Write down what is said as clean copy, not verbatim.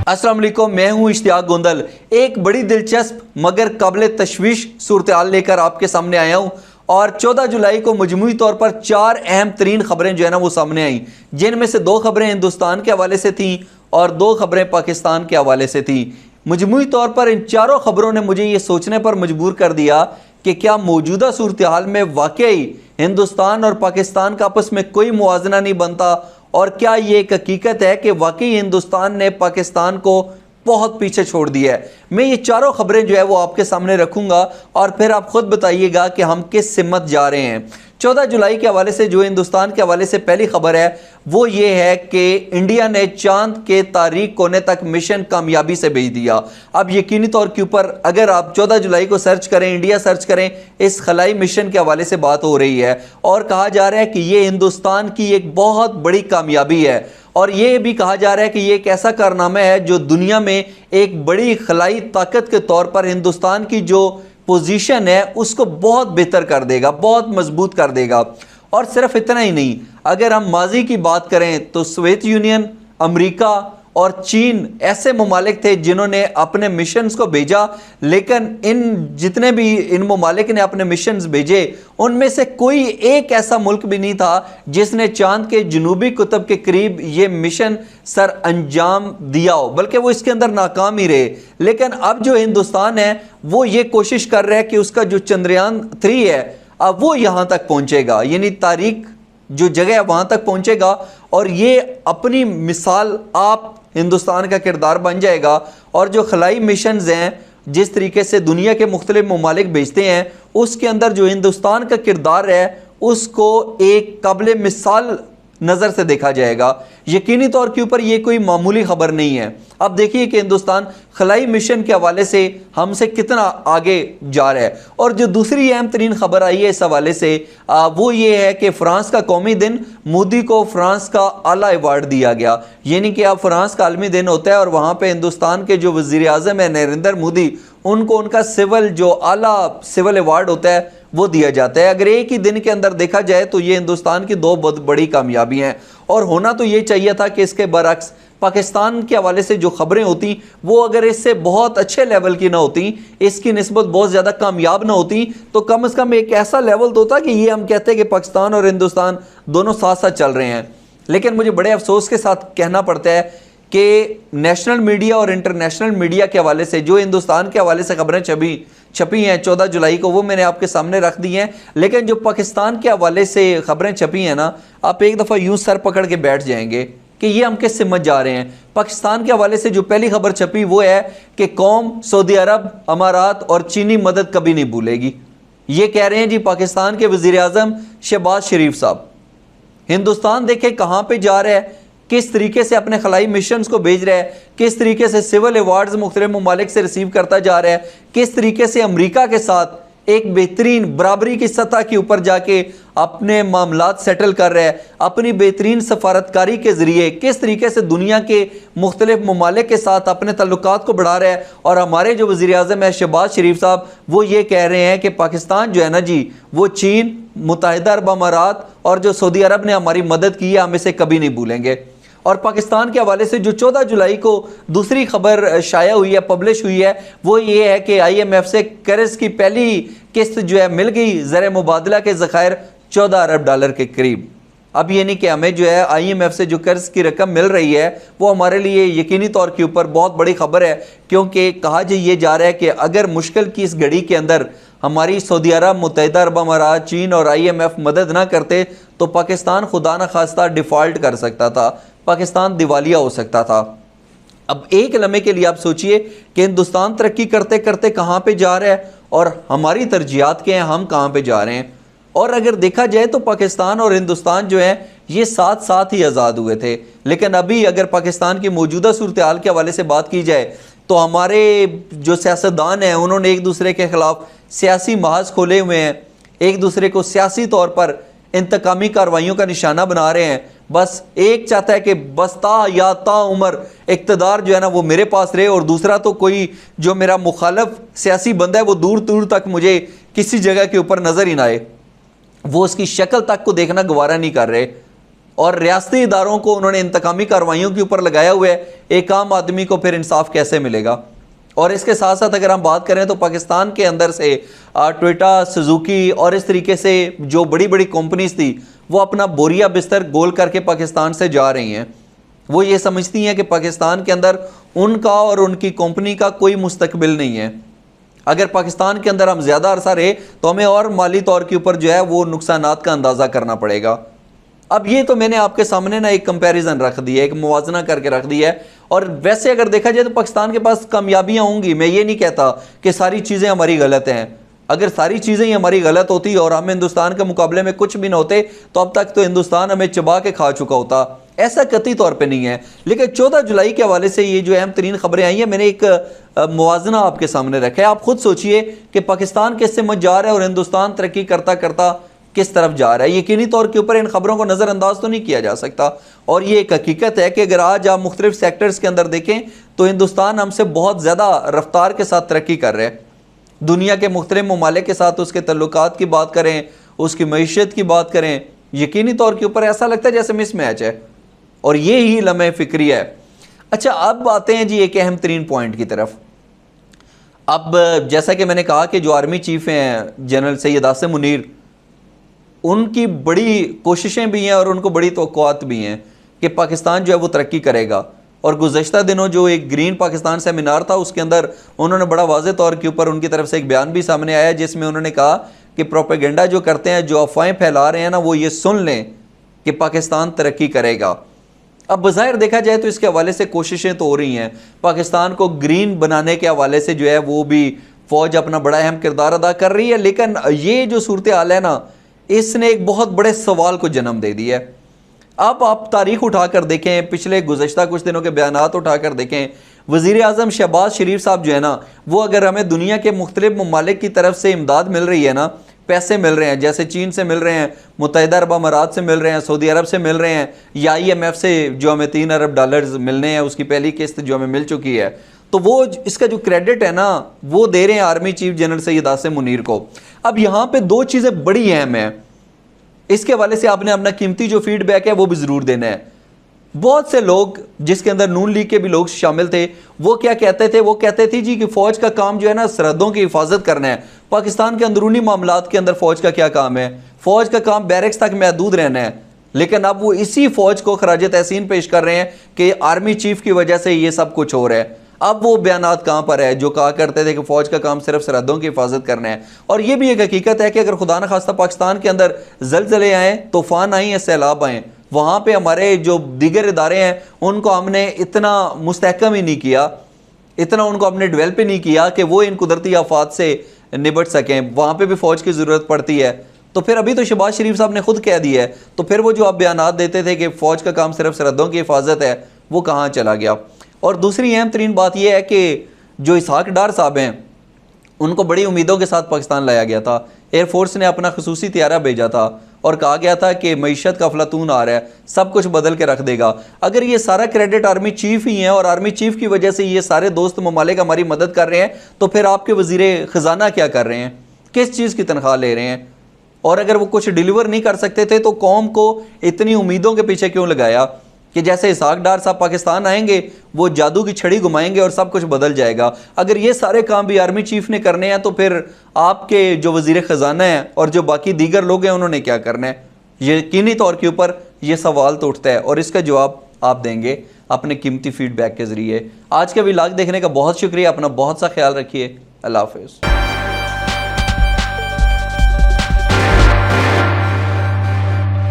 अस्सलाम वालेकुम, मैं हूं इश्तियाक गोंदल। एक बड़ी दिलचस्प मगर काबिल तशवीश सूरत-ए-हाल लेकर आपके सामने आया हूं और 14 जुलाई को मजमूई तौर पर 4 अहम तरीन खबरें जो है ना वो सामने आई, जिनमें से 2 खबरें हिंदुस्तान के हवाले से थीं और 2 खबरें पाकिस्तान के हवाले से थीं। मजमूई तौर पर इन चारों खबरों ने मुझे ये सोचने पर मजबूर कर दिया कि क्या मौजूदा सूरत-ए-हाल में वाकई हिंदुस्तान और पाकिस्तान का आपस में कोई मुवाजना नहीं बनता, और क्या ये एक हकीकत है कि वाकई हिंदुस्तान ने पाकिस्तान को बहुत पीछे छोड़ दिया है। मैं ये चारों खबरें जो है वो आपके सामने रखूंगा और फिर आप खुद बताइएगा कि हम किस सिमत जा रहे हैं। 14 जुलाई के हवाले से जो हिंदुस्तान के हवाले से पहली खबर है वो ये है कि इंडिया ने चांद के तारीख कोने तक मिशन कामयाबी से भेज दिया। अब यकीनी तौर के ऊपर अगर आप 14 जुलाई को सर्च करें, इंडिया सर्च करें, इस खलाई मिशन के हवाले से बात हो रही है और कहा जा रहा है कि ये हिंदुस्तान की एक बहुत बड़ी कामयाबी है। और ये भी कहा जा रहा है कि ये एक ऐसा कारनामा है जो दुनिया में एक बड़ी खलाई ताकत के तौर पर हिंदुस्तान की जो पोजीशन है उसको बहुत बेहतर कर देगा, बहुत मजबूत कर देगा। और सिर्फ इतना ही नहीं, अगर हम माजी की बात करें तो सोवियत यूनियन, अमेरिका और चीन ऐसे ममालिक थे जिन्होंने अपने मिशंस को भेजा, लेकिन इन जितने भी इन ममालिक ने अपने मिशंस भेजे उनमें से कोई एक ऐसा मुल्क भी नहीं था जिसने चांद के जनूबी कुतब के करीब ये मिशन सर अंजाम दिया हो, बल्कि वो इसके अंदर नाकाम ही रहे। लेकिन अब जो हिंदुस्तान है वो ये कोशिश कर रहा है कि उसका जो चंद्रयान 3 है अब वो यहाँ तक पहुँचेगा, यानी तारीख जो जगह है वहाँ तक पहुँचेगा और ये अपनी मिसाल आप हिंदुस्तान का किरदार बन जाएगा। और जो खलाई मिशंस हैं जिस तरीके से दुनिया के मुख्तलिफ ममालिक भेजते हैं उसके अंदर जो हिंदुस्तान का किरदार है उसको एक काबिल मिसाल नज़र से देखा जाएगा। यकीनी तौर के ऊपर ये कोई मामूली खबर नहीं है। अब देखिए कि हिंदुस्तान खलाई मिशन के हवाले से हमसे कितना आगे जा रहा है। और जो दूसरी अहम तरीन खबर आई है इस हवाले से वो ये है कि फ़्रांस का कौमी दिन, मोदी को फ़्रांस का आला अवार्ड दिया गया। यानी कि अब फ़्रांस का आलमी दिन होता है और वहाँ पर हिंदुस्तान के जो वज़ीर आज़म है नरेंद्र मोदी, उनको उनका सिविल जो आला सिविल अवार्ड होता है वो दिया जाता है। अगर एक ही दिन के अंदर देखा जाए तो ये हिंदुस्तान की 2 बहुत बड़ी कामयाबी हैं। और होना तो ये चाहिए था कि इसके बरक्स पाकिस्तान के हवाले से जो खबरें होती वो अगर इससे बहुत अच्छे लेवल की ना होती, इसकी निस्बत बहुत ज़्यादा कामयाब ना होती, तो कम से कम एक ऐसा लेवल तो होता कि ये हम कहते हैं कि पाकिस्तान और हिंदुस्तान दोनों साथ साथ चल रहे हैं। लेकिन मुझे बड़े अफसोस के साथ कहना पड़ता है कि नेशनल मीडिया और इंटरनेशनल मीडिया के हवाले से जो हिंदुस्तान के हवाले से खबरें छपी हैं 14 जुलाई को, वो मैंने आपके सामने रख दी हैं। लेकिन जो पाकिस्तान के हवाले से खबरें छपी हैं ना, आप एक दफ़ा यूं सर पकड़ के बैठ जाएंगे कि ये हम किस सिमत जा रहे हैं। पाकिस्तान के हवाले से जो पहली खबर छपी वो है कि कौम सऊदी अरब, अमारात और चीनी मदद कभी नहीं भूलेगी। ये कह रहे हैं जी पाकिस्तान के वज़ीर आज़म शहबाज शरीफ साहब। हिंदुस्तान देखे कहाँ पर जा रहा है, किस तरीके से अपने खलाई मिशंस को भेज रहा है, किस तरीके से सिविल अवार्ड्स मुख्तलिफ ममालिक से रिसीव करता जा रहा है, किस तरीके से अमेरिका के साथ एक बेहतरीन बराबरी की सतह के ऊपर जाके अपने मामलात सेटल कर रहा है, अपनी बेहतरीन सफारतकारी के ज़रिए किस तरीके से दुनिया के मुख्तलिफ ममालिक के साथ अपने तल्लुकात को बढ़ा रहा है। और हमारे जो वज़ीर आज़म है शहबाज शरीफ साहब, वो ये कह रहे हैं कि पाकिस्तान जो है ना जी, वो चीन, मुत्तहिदा अरब अमारात और जो सऊदी अरब ने हमारी मदद की है हम इसे कभी नहीं भूलेंगे। और पाकिस्तान के हवाले से जो 14 जुलाई को दूसरी खबर शाया हुई है, पब्लिश हुई है, वो ये है कि IMF से कर्ज की पहली किस्त जो है मिल गई, ज़र मुबादला के ज़खायर 14 अरब डॉलर के करीब। अब ये नहीं कि हमें जो है IMF से जो कर्ज की रकम मिल रही है वो हमारे लिए यकीनी तौर के ऊपर बहुत बड़ी खबर है, क्योंकि कहा ये जा रहा है कि अगर मुश्किल की इस घड़ी के अंदर हमारी सऊदी अरब, मुत्तहिदा अरब अमारात, चीन और IMF मदद ना करते तो पाकिस्तान खुदा न खास्ता डिफ़ॉल्ट कर सकता था, पाकिस्तान दिवालिया हो सकता था। अब एक लम्हे के लिए आप सोचिए कि हिंदुस्तान तरक्की करते करते कहाँ पे जा रहा है और हमारी तरजीहात क्या हैं, हम कहाँ पे जा रहे हैं। और अगर देखा जाए तो पाकिस्तान और हिंदुस्तान जो है ये साथ साथ ही आज़ाद हुए थे। लेकिन अभी अगर पाकिस्तान की मौजूदा सूरत हाल के हवाले से बात की जाए तो हमारे जो सियासतदान हैं उन्होंने एक दूसरे के ख़िलाफ़ सियासी महाज खोले हुए हैं, एक दूसरे को सियासी तौर पर इंतकामी कार्रवाइयों का निशाना बना रहे हैं। बस एक चाहता है कि बस या उम्र इक़्तिदार जो है ना वो मेरे पास रहे, और दूसरा तो कोई जो मेरा मुखालफ सियासी बंदा है वो दूर दूर तक मुझे किसी जगह के ऊपर नज़र ही ना आए, वो उसकी शक्ल तक को देखना गवारा नहीं कर रहे। اور ریاستی اداروں کو انہوں نے انتقامی کارروائیوں کے اوپر لگایا ہوا ہے، ایک عام آدمی کو پھر انصاف کیسے ملے گا؟ اور اس کے ساتھ ساتھ اگر ہم بات کریں تو پاکستان کے اندر سے ٹویٹا، سزوکی اور اس طریقے سے جو بڑی بڑی کمپنیز تھی وہ اپنا بوریا بستر گول کر کے پاکستان سے جا رہی ہیں۔ وہ یہ سمجھتی ہیں کہ پاکستان کے اندر ان کا اور ان کی کمپنی کا کوئی مستقبل نہیں ہے۔ اگر پاکستان کے اندر ہم زیادہ عرصہ رہے تو ہمیں اور مالی طور کے اوپر جو ہے وہ نقصانات کا اندازہ کرنا پڑے گا۔ اب یہ تو میں نے آپ کے سامنے نا ایک کمپیریزن رکھ دی ہے، ایک موازنہ کر کے رکھ دی ہے، اور ویسے اگر دیکھا جائے تو پاکستان کے پاس کامیابیاں ہوں گی۔ میں یہ نہیں کہتا کہ ساری چیزیں ہماری غلط ہیں، اگر ساری چیزیں ہی ہماری غلط ہوتی اور ہم ہندوستان کے مقابلے میں کچھ بھی نہ ہوتے تو اب تک تو ہندوستان ہمیں چبا کے کھا چکا ہوتا، ایسا قطعی طور پہ نہیں ہے۔ لیکن 14 جولائی کے حوالے سے یہ جو اہم ترین خبریں آئی ہیں، میں نے ایک موازنہ آپ کے سامنے رکھا ہے۔ آپ خود سوچئے کہ پاکستان کس سمت جا رہا ہے اور ہندوستان ترقی کرتا کرتا کس طرف جا رہا ہے۔ یقینی طور کے اوپر ان خبروں کو نظر انداز تو نہیں کیا جا سکتا، اور یہ ایک حقیقت ہے کہ اگر آج آپ مختلف سیکٹرز کے اندر دیکھیں تو ہندوستان ہم سے بہت زیادہ رفتار کے ساتھ ترقی کر رہے ہیں۔ دنیا کے مختلف ممالک کے ساتھ اس کے تعلقات کی بات کریں، اس کی معیشت کی بات کریں، یقینی طور کے اوپر ایسا لگتا ہے جیسے مس میچ ہے، اور یہ ہی لمحہ فکری ہے۔ اچھا، اب آتے ہیں جی ایک اہم ترین پوائنٹ کی طرف۔ اب جیسا کہ میں نے کہا کہ جو آرمی چیف ہیں جنرل سید عاصم منیر، ان کی بڑی کوششیں بھی ہیں اور ان کو بڑی توقعات بھی ہیں کہ پاکستان جو ہے وہ ترقی کرے گا، اور گزشتہ دنوں جو ایک گرین پاکستان سیمینار تھا اس کے اندر انہوں نے بڑا واضح طور کے اوپر ان کی طرف سے ایک بیان بھی سامنے آیا جس میں انہوں نے کہا کہ پروپیگنڈا جو کرتے ہیں، جو افواہیں پھیلا رہے ہیں نا، وہ یہ سن لیں کہ پاکستان ترقی کرے گا۔ اب بظاہر دیکھا جائے تو اس کے حوالے سے کوششیں تو ہو رہی ہیں، پاکستان کو گرین بنانے کے حوالے سے جو ہے وہ بھی فوج اپنا بڑا اہم کردار ادا کر رہی ہے، لیکن یہ جو صورتحال ہے نا، اس نے ایک بہت بڑے سوال کو جنم دے دیا ہے۔ اب آپ تاریخ اٹھا کر دیکھیں، پچھلے گزشتہ کچھ دنوں کے بیانات اٹھا کر دیکھیں، وزیر اعظم شہباز شریف صاحب جو ہے نا، وہ اگر ہمیں دنیا کے مختلف ممالک کی طرف سے امداد مل رہی ہے نا، پیسے مل رہے ہیں، جیسے چین سے مل رہے ہیں، متحدہ عرب امارات سے مل رہے ہیں، سعودی عرب سے مل رہے ہیں، یا IMF سے جو ہمیں 3 ارب ڈالرز ملنے ہیں، اس کی پہلی قسط جو ہمیں مل چکی ہے، تو وہ اس کا جو کریڈٹ ہے نا وہ دے رہے ہیں army chief general Syed Asim Munir کو۔ اب یہاں پہ دو چیزیں بڑی اہم ہیں، اس کے حوالے سے آپ نے اپنا قیمتی جو فیڈ بیک ہے وہ بھی ضرور دینا ہے۔ بہت سے لوگ جس کے اندر نون لیگ کے بھی لوگ شامل تھے، وہ کیا کہتے تھے؟ وہ کہتے تھے جی کہ فوج کا کام جو ہے نا سرحدوں کی حفاظت کرنا ہے، پاکستان کے اندرونی معاملات کے اندر فوج کا کیا کام ہے؟ فوج کا کام بیرکس تک محدود رہنا ہے۔ لیکن اب وہ اسی فوج کو خراج تحسین پیش کر رہے ہیں کہ آرمی چیف کی وجہ سے یہ سب کچھ ہو رہا ہے۔ اب وہ بیانات کہاں پر ہے جو کہا کرتے تھے کہ فوج کا کام صرف سرحدوں کی حفاظت کرنا ہے؟ اور یہ بھی ایک حقیقت ہے کہ اگر خدا نخواستہ پاکستان کے اندر زلزلے آئیں، طوفان آئیں یا سیلاب آئیں، وہاں پہ ہمارے جو دیگر ادارے ہیں ان کو ہم نے اتنا مستحکم ہی نہیں کیا، اتنا ان کو ہم نے ڈیولپ ہی نہیں کیا کہ وہ ان قدرتی آفات سے نبٹ سکیں، وہاں پہ بھی فوج کی ضرورت پڑتی ہے۔ تو پھر ابھی تو شہباز شریف صاحب نے خود کہہ دیا ہے، تو پھر وہ جو آپ بیانات دیتے تھے کہ فوج کا کام صرف سرحدوں کی حفاظت ہے، وہ کہاں چلا گیا؟ اور دوسری اہم ترین بات یہ ہے کہ جو اسحاق ڈار صاحب ہیں ان کو بڑی امیدوں کے ساتھ پاکستان لایا گیا تھا، ایئر فورس نے اپنا خصوصی طیارہ بھیجا تھا اور کہا گیا تھا کہ معیشت کا افلاطون آ رہا ہے، سب کچھ بدل کے رکھ دے گا۔ اگر یہ سارا کریڈٹ آرمی چیف ہی ہیں اور آرمی چیف کی وجہ سے یہ سارے دوست ممالک ہماری مدد کر رہے ہیں، تو پھر آپ کے وزیر خزانہ کیا کر رہے ہیں؟ کس چیز کی تنخواہ لے رہے ہیں؟ اور اگر وہ کچھ ڈیلیور نہیں کر سکتے تھے تو قوم کو اتنی امیدوں کے پیچھے کیوں لگایا کہ جیسے اسحاق ڈار صاحب پاکستان آئیں گے وہ جادو کی چھڑی گھمائیں گے اور سب کچھ بدل جائے گا؟ اگر یہ سارے کام بھی آرمی چیف نے کرنے ہیں تو پھر آپ کے جو وزیر خزانہ ہیں اور جو باقی دیگر لوگ ہیں انہوں نے کیا کرنا ہے؟ یقینی طور کے اوپر یہ سوال تو اٹھتا ہے، اور اس کا جواب آپ دیں گے اپنے قیمتی فیڈ بیک کے ذریعے۔ آج کا ولاگ دیکھنے کا بہت شکریہ، اپنا بہت سا خیال رکھیے، اللہ حافظ۔